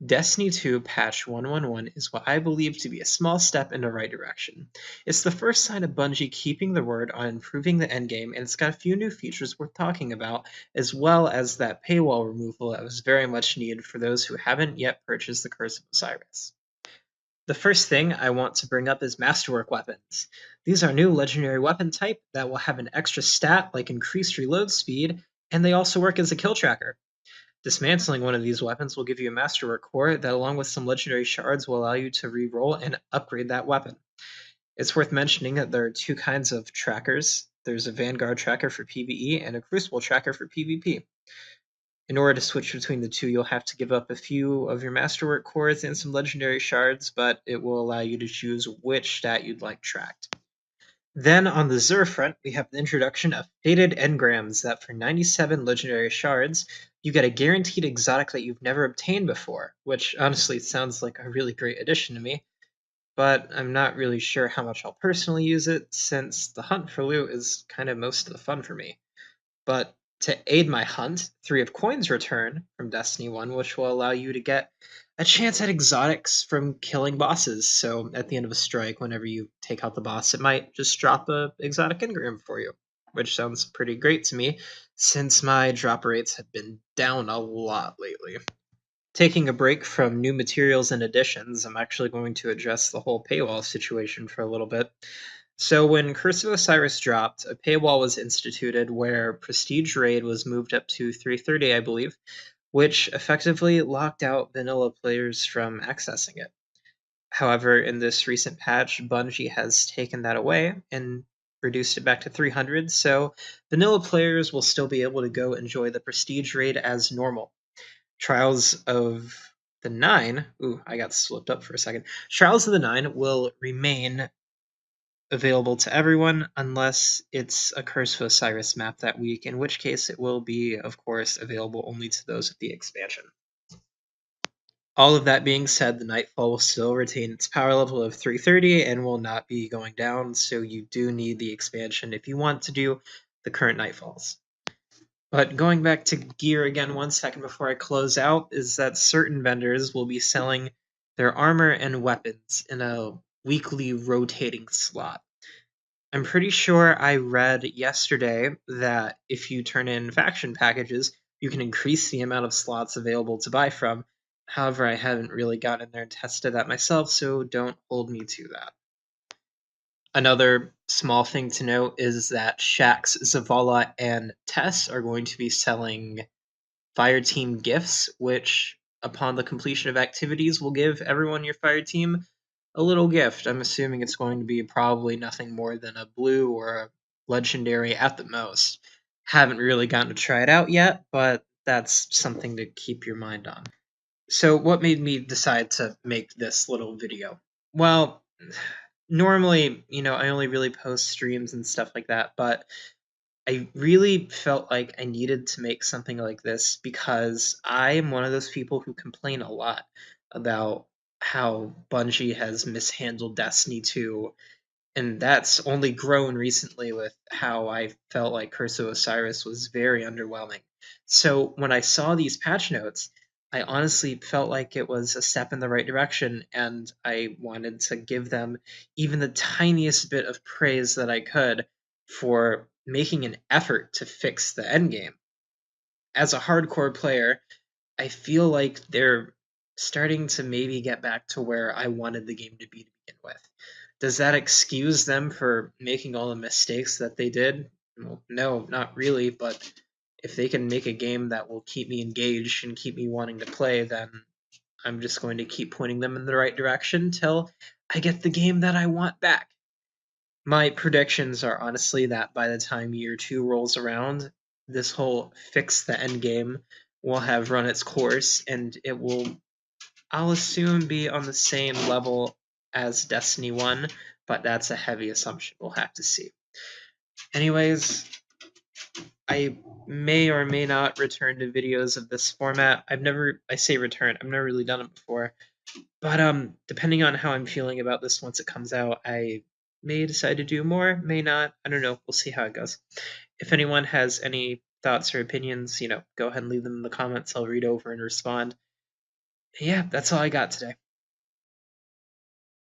Destiny 2 patch 111 is what I believe to be a small step in the right direction. It's the first sign of Bungie keeping their word on improving the endgame, and it's got a few new features worth talking about, as well as that paywall removal that was very much needed for those who haven't yet purchased the Curse of Osiris. The first thing I want to bring up is Masterwork weapons. These are a new legendary weapon type that will have an extra stat like increased reload speed, and they also work as a kill tracker. Dismantling one of these weapons will give you a Masterwork core that, along with some legendary shards, will allow you to reroll and upgrade that weapon. It's worth mentioning that there are two kinds of trackers. There's a Vanguard tracker for PvE and a Crucible tracker for PvP. In order to switch between the two, you'll have to give up a few of your Masterwork cores and some legendary shards, but it will allow you to choose which stat you'd like tracked. Then on the Xur front, we have the introduction of Fated Engrams that for 97 legendary shards, you get a guaranteed exotic that you've never obtained before, which honestly sounds like a really great addition to me, but I'm not really sure how much I'll personally use it, since the hunt for loot is kind of most of the fun for me. But to aid my hunt, 3 of Coins return from Destiny 1, which will allow you to get a chance at exotics from killing bosses. So at the end of a strike, whenever you take out the boss, it might just drop a exotic engram for you, which sounds pretty great to me, since my drop rates have been down a lot lately. Taking a break from new materials and additions, I'm actually going to address the whole paywall situation for a little bit. So when Curse of Osiris dropped, a paywall was instituted where Prestige Raid was moved up to 330, I believe, which effectively locked out vanilla players from accessing it. However, in this recent patch, Bungie has taken that away and reduced it back to 300, so vanilla players will still be able to go enjoy the Prestige Raid as normal. Trials of the Nine, ooh, I got slipped up for a second. Trials of the Nine will remain available to everyone unless it's a Curse of Osiris map that week, in which case it will be, of course, available only to those with the expansion. All of that being said, the Nightfall will still retain its power level of 330 and will not be going down, so you do need the expansion if you want to do the current Nightfalls. But going back to gear again 1 second before I close out, is that certain vendors will be selling their armor and weapons in a weekly rotating slot. I'm pretty sure I read yesterday that if you turn in faction packages, you can increase the amount of slots available to buy from. However, I haven't really gotten in there and tested that myself, so don't hold me to that. Another small thing to note is that Shax, Zavala, and Tess are going to be selling Fire Team gifts, which, upon the completion of activities, will give everyone in your Fire Team a little gift. I'm assuming it's going to be probably nothing more than a blue or a legendary at the most. Haven't really gotten to try it out yet, but that's something to keep your mind on. So what made me decide to make this little video? Well, normally, I only really post streams and stuff like that, but I really felt like I needed to make something like this because I am one of those people who complain a lot about how Bungie has mishandled Destiny 2, and that's only grown recently with how I felt like Curse of Osiris was very underwhelming. So when I saw these patch notes, I honestly felt like it was a step in the right direction, and I wanted to give them even the tiniest bit of praise that I could for making an effort to fix the endgame. As a hardcore player, I feel like they're starting to maybe get back to where I wanted the game to be to begin with. Does that excuse them for making all the mistakes that they did? Well, no, not really, but if they can make a game that will keep me engaged and keep me wanting to play, then I'm just going to keep pointing them in the right direction till I get the game that I want back. My predictions are honestly that by the time year 2 rolls around, this whole fix the end game will have run its course, and it will, I'll assume, be on the same level as Destiny 1, but that's a heavy assumption. We'll have to see. Anyways, I may or may not return to videos of this format. I say return, I've never really done it before. But depending on how I'm feeling about this once it comes out, I may decide to do more, may not. I don't know. We'll see how it goes. If anyone has any thoughts or opinions, go ahead and leave them in the comments. I'll read over and respond. Yeah, that's all I got today.